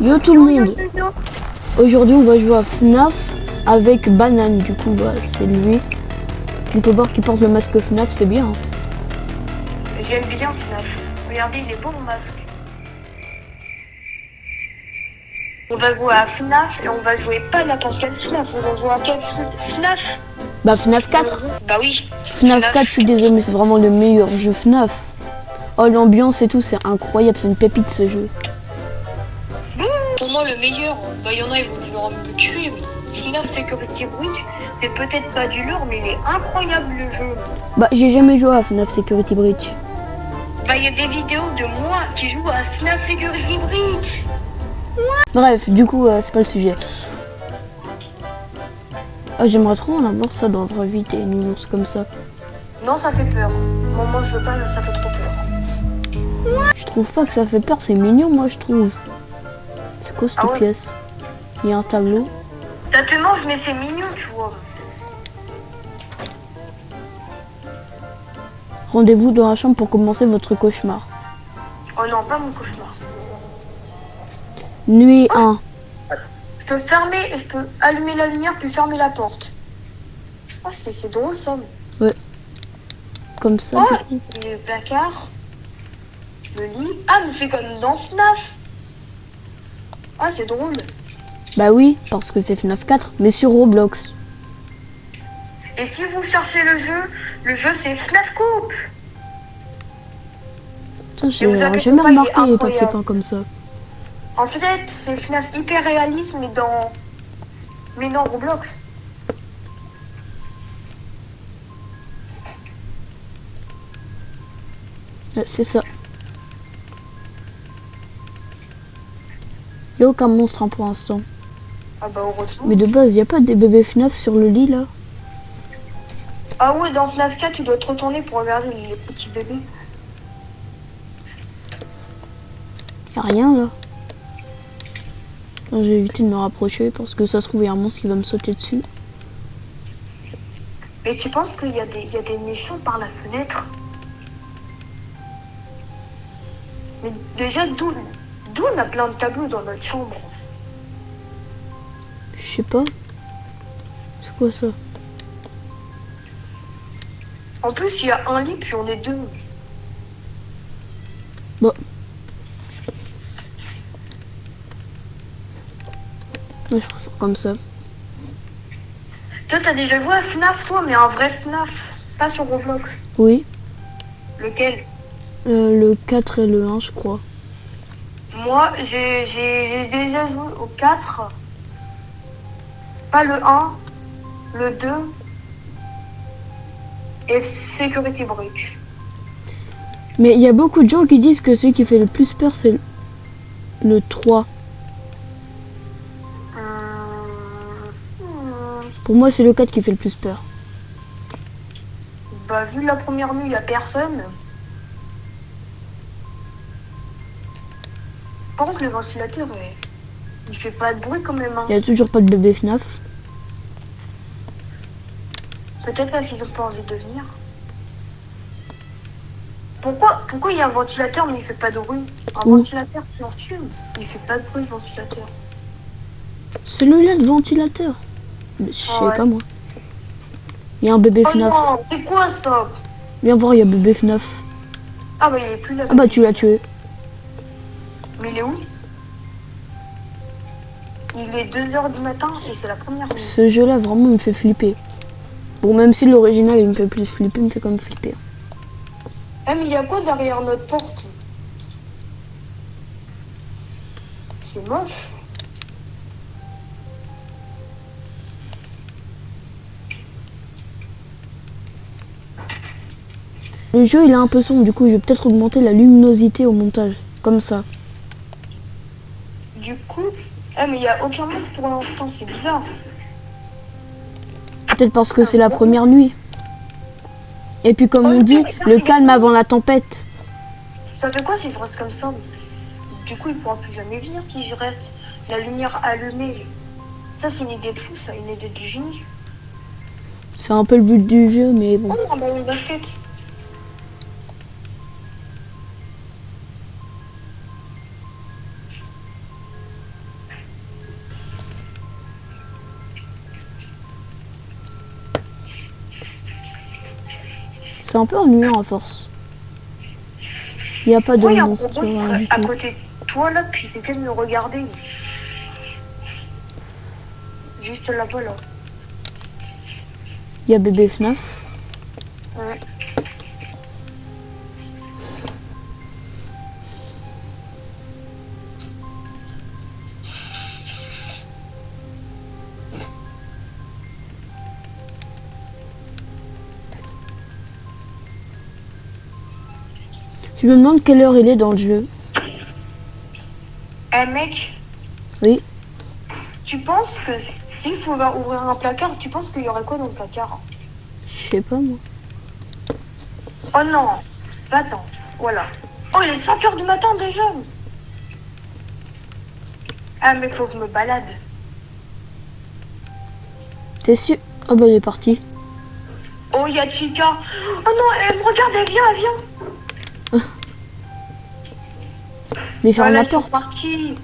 Yo tout le monde. Aujourd'hui on va jouer à FNAF avec Banane. Du coup bah, c'est lui. On peut voir qu'il porte le masque FNAF, c'est bien. J'aime bien FNAF. Regardez, il est beau mon masque. On va jouer à FNAF et on va jouer pas n'importe quel FNAF. On va jouer à quel FNAF? Bah FNAF 4. Bah oui. FNAF 4, je suis désolé mais c'est vraiment le meilleur jeu FNAF. Oh l'ambiance et tout, c'est incroyable, c'est une pépite ce jeu. Pour moi le meilleur, bah il y en a ils vont vouloir me tuer, mais FNAF Security Breach, c'est peut-être pas du lourd mais il est incroyable le jeu. Bah j'ai jamais joué à FNAF Security Breach. Bah il y a des vidéos de moi qui joue à FNAF Security Breach. Bref, du coup c'est pas le sujet. Ah, j'aimerais trop en avoir ça dans la vraie vie, des nounours comme ça. Non ça fait peur. Moi je veux pas, ça fait trop peur. Je trouve pas que ça fait peur, c'est mignon moi je trouve. C'est quoi cette Ah ouais. pièce? Il y a un tableau. Ça te mange mais c'est mignon tu vois. Rendez-vous dans la chambre pour commencer votre cauchemar. Oh non pas mon cauchemar. Nuit 1. Je peux fermer, je peux allumer la lumière puis fermer la porte. Ah c'est drôle ça. Comme ça. Oh, du coup. le placard, le lit. Ah mais c'est comme dans FNAF. Ah c'est drôle. Bah oui, parce que c'est FNAF 4, mais sur Roblox. Et si vous cherchez le jeu c'est FNAF Coop. Putain, vous j'ai avez jamais compris, il est remarqué les papiers incroyable. peints comme ça. En fait c'est FNAF hyper réaliste mais dans Roblox. Ouais, c'est ça. Y'a aucun monstre hein, pour l'instant. Ah bah heureusement. Mais de base, y a pas des bébés FNAF sur le lit là? Ah ouais dans FNAF 4 tu dois te retourner pour regarder les petits bébés. Y'a rien là. J'ai évité de me rapprocher parce que ça se trouve y a un monstre qui va me sauter dessus. Mais tu penses qu'il y a des méchants par la fenêtre? Mais déjà d'où on a plein de tableaux dans notre chambre? Je sais pas. C'est quoi ça? En plus il y a un lit puis on est deux. Bon. Ouais, je préfère comme ça. Toi t'as déjà joué à FNAF toi mais un vrai FNAF, pas sur Roblox. Oui. Lequel? Le 4 et le 1 je crois. Moi j'ai déjà joué au 4. Pas le 1, le 2 et Security Breach. Mais il y a beaucoup de gens qui disent que celui qui fait le plus peur c'est le 3. Pour moi c'est le 4 qui fait le plus peur. Bah vu la première nuit, il y a personne. Par contre le ventilateur il fait pas de bruit quand même. Hein. Il y a toujours pas de bébé FNAF. Peut-être parce qu'ils ont pas envie de venir. Pourquoi il y a un ventilateur mais il fait pas de bruit? Un Où? ventilateur silencieux, il fait pas de bruit le ventilateur. Celui-là de ventilateur. Mais je sais Ah ouais. pas moi. Il y a un bébé Oh FNAF. non, c'est quoi ça? Viens voir, il y a bébé FNAF. Ah bah il est plus là. Ah bah tu l'as tué. Mais il est où? Il est 2h du matin et c'est la première nuit. Ce jeu-là vraiment me fait flipper. Bon, même si l'original il me fait plus flipper, il me fait quand même flipper. Eh mais il y a quoi derrière notre porte? C'est moche. Le jeu il est un peu sombre, du coup je vais peut-être augmenter la luminosité au montage. Comme ça. Du coup, mais il y a aucun monstre pour l'instant, c'est bizarre. Peut-être parce que c'est la première nuit. Et puis comme on dit, le calme avant la tempête. Ça fait quoi si je reste comme ça? Du coup, il pourra plus jamais venir si je reste la lumière allumée. Ça, c'est une idée de fou, ça, une idée du génie. C'est un peu le but du jeu, mais bon. Oh, un ballon de basket. C'est un peu ennuyant à force. Il n'y a pas de Ouais, il y a un monstre robot du à tout. côté de toi là, puis il fait que de me regarder. Juste là-bas là. Il y a bébé FNAF. Ouais. Tu me demandes quelle heure il est dans le jeu? Eh mec, Oui. tu penses que s'il faut ouvrir un placard, tu penses qu'il y aurait quoi dans le placard? Je sais pas moi. Oh non, bah, attends, voilà. Oh, il est 5 heures du matin déjà. Ah mais faut que je me balade. T'es sûr? Ah bah il est parti. Oh, il y a Chica. Oh non, elle me regarde, elle vient. Mais ferme Voilà, la ils sont porte. partis.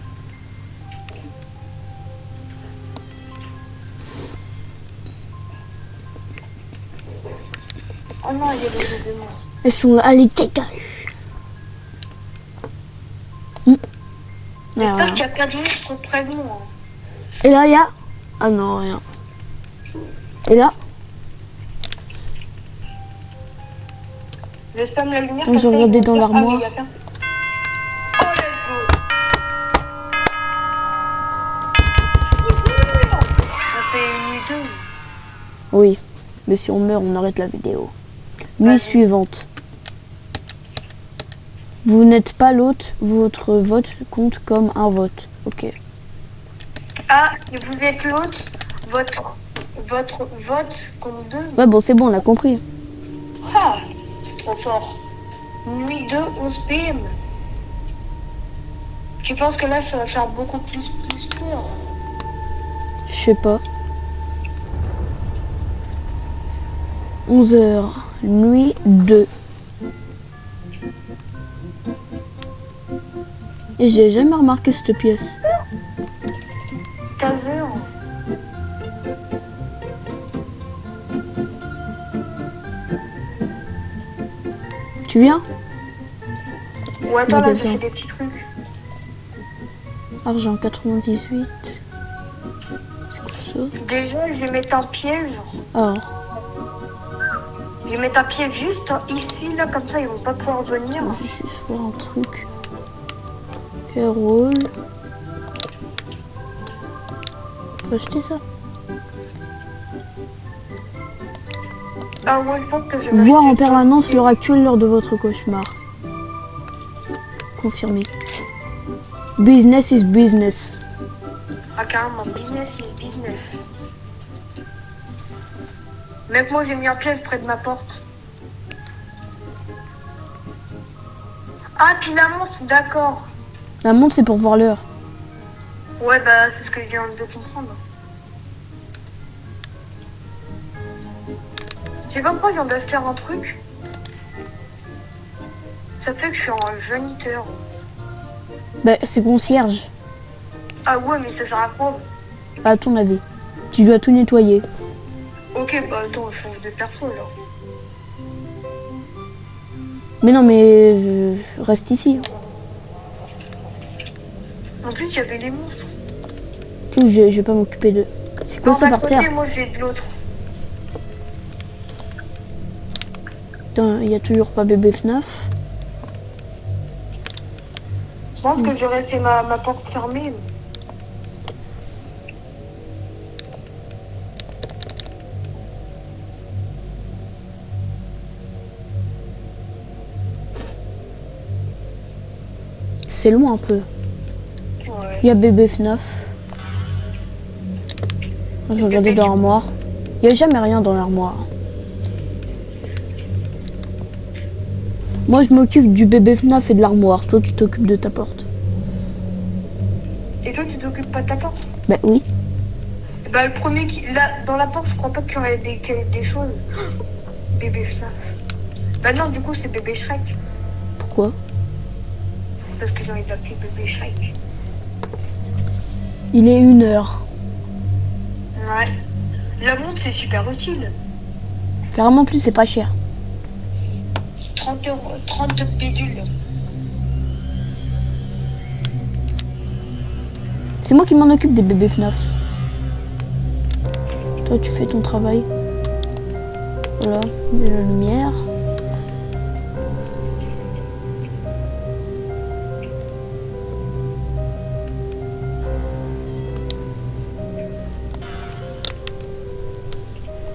Oh non, il y a les deux monstres. Elles sont là. Allez, dégage. J'espère Ah. qu'il n'y a pas de monstres près de nous. Hein. Et là, il y a... Ah non, rien. Et là, Je spam la lumière. j'ai comme ça, regardé ils vont dans dire, l'armoire. Ah, mais il y a personne. Oh, let's go. On fait une nuit 2. oui. Mais si on meurt, on arrête la vidéo. Nuit Vas-y. suivante. Vous n'êtes pas l'hôte, votre vote compte comme un vote. Ok. Ah, et vous êtes l'autre. Votre vote compte 2. Ouais, bon, c'est bon, on a compris. Ah, c'est trop fort. Nuit 2, 11 PM. Tu penses que là, ça va faire beaucoup plus peur? Je sais pas. 11h, nuit 2. Et j'ai jamais remarqué cette pièce. 15 heures. Tu viens? Ouais, attends, là, je Magasin. fais des petits trucs. Argent 98. C'est quoi ça? Déjà, je vais mettre un piège. Alors, Je vais mettre un piège juste ici, là, comme ça, ils vont pas pouvoir venir. je vais juste voir un truc. Carole. On peut acheter ça? Ah ouais, je pense que je vais Voir en acheter permanence ça. l'heure actuelle lors de votre cauchemar. Confirmé. Business is business. Ah, carrément, business is business. Mec, moi, j'ai mis un piège près de ma porte. Ah, puis la montre, d'accord. La montre, c'est pour voir l'heure. Ouais, bah, c'est ce que je viens de comprendre. Je sais pas pourquoi je viens d'acheter un truc. Ça fait que je suis en géniteur. Bah, c'est concierge. Ah ouais, mais ça sert à quoi? À ton avis. Tu dois tout nettoyer. Ok, bah attends, je change de perso là. Mais non, mais reste ici. En plus, il y avait les monstres. Tu sais, je vais pas m'occuper de... C'est quoi Non, ça d'un par côté, terre? moi j'ai de l'autre. Putain, il y a toujours pas bébé FNAF. Je pense que j'aurais fait ma porte fermée. C'est loin un peu. Ouais. Il y a bébé FNAF. J'ai regardé dans l'armoire. Il y a jamais rien dans l'armoire. Moi, je m'occupe du bébé FNAF et de l'armoire. Toi, tu t'occupes de ta porte. Et toi, tu t'occupes pas de ta porte? Bah oui. Bah le premier qui... Là, dans la porte, je crois pas qu'il y aurait des choses. Bébé FNAF. Bah non, du coup, c'est bébé Shrek. Pourquoi? Parce que j'ai envie de l'appeler bébé Shrek. Il est 1h. Ouais. La montre, c'est super utile. Carrément plus, c'est pas cher. 30 euros, 30 bidules. C'est moi qui m'en occupe des bébés FNAF. Toi, tu fais ton travail. Voilà, de la lumière.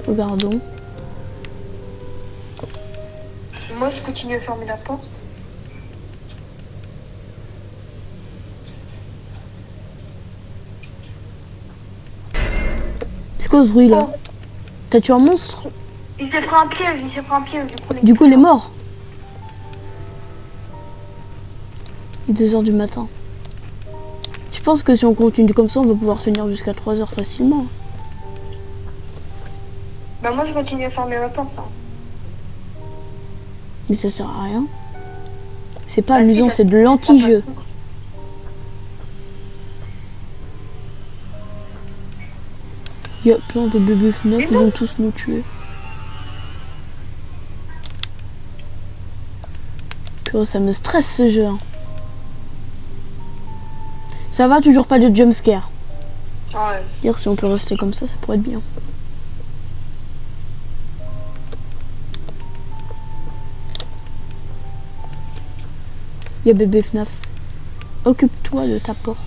Regardons. Moi, je continue à fermer la porte. C'est quoi ce bruit là? T'as tué un monstre? Il s'est pris un piège, Du coup, il est mort. Il est 2 h du matin. Je pense que si on continue comme ça, on va pouvoir tenir jusqu'à 3 h facilement. Bah moi, je continue à fermer la porte. Hein. Mais ça sert à rien. C'est pas Bah, amusant, si, c'est de l'anti-jeu. Il y a plein de bébés FNAF, ils vont tous nous tuer. Purée, ça me stresse ce jeu. Hein. Ça va, toujours pas de jumpscare. Ouais. Dire si on peut rester comme ça pourrait être bien. Il y a bébé FNAF. Occupe-toi de ta porte.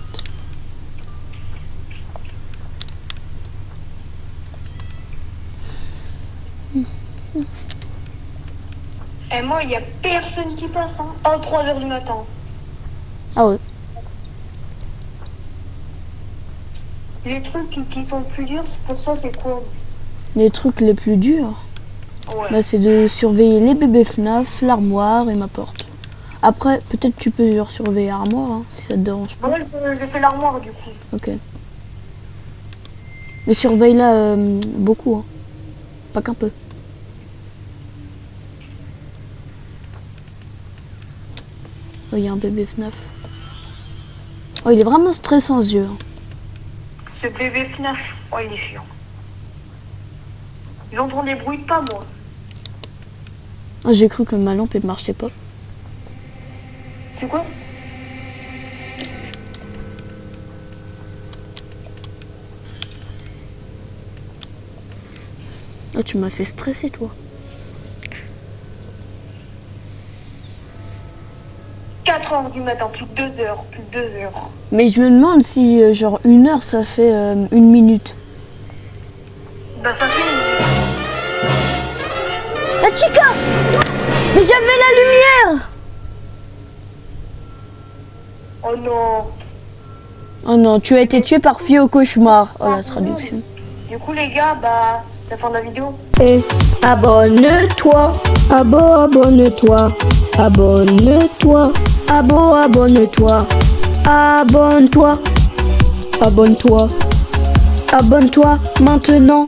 Et moi, il y a personne qui passe. Hein. En 3 h du matin. Ah ouais. Les trucs qui sont plus durs, c'est pour ça, c'est quoi? Les trucs les plus durs, Ouais. bah, c'est de surveiller les bébés FNAF, l'armoire et ma porte. Après, peut-être tu peux genre surveiller l'armoire, hein, si ça te dérange pas. Moi, je fais l'armoire, du coup. Ok. Mais surveille-la beaucoup, hein. Pas qu'un peu. Oh, il y a un bébé FNAF. Oh, il est vraiment stressant ce jeu. Hein. Ce bébé FNAF, oh, il est chiant. Il entend des bruits pas, moi. Oh, j'ai cru que ma lampe elle marchait pas. C'est quoi? Oh, tu m'as fait stresser, toi. 4 h du matin, plus de 2 h, plus de 2 h. Mais je me demande si, genre, 1 heure, ça fait 1 minute. Bah, ça fait La chica! Mais j'avais la lumière! Oh non. Oh non, tu as été tué par fille au cauchemar. Oh, la traduction. Du coup, les gars, bah, c'est la fin de la vidéo. Et abonne-toi, abonne-toi, abonne-toi, abonne-toi, abonne-toi, abonne-toi, abonne-toi maintenant.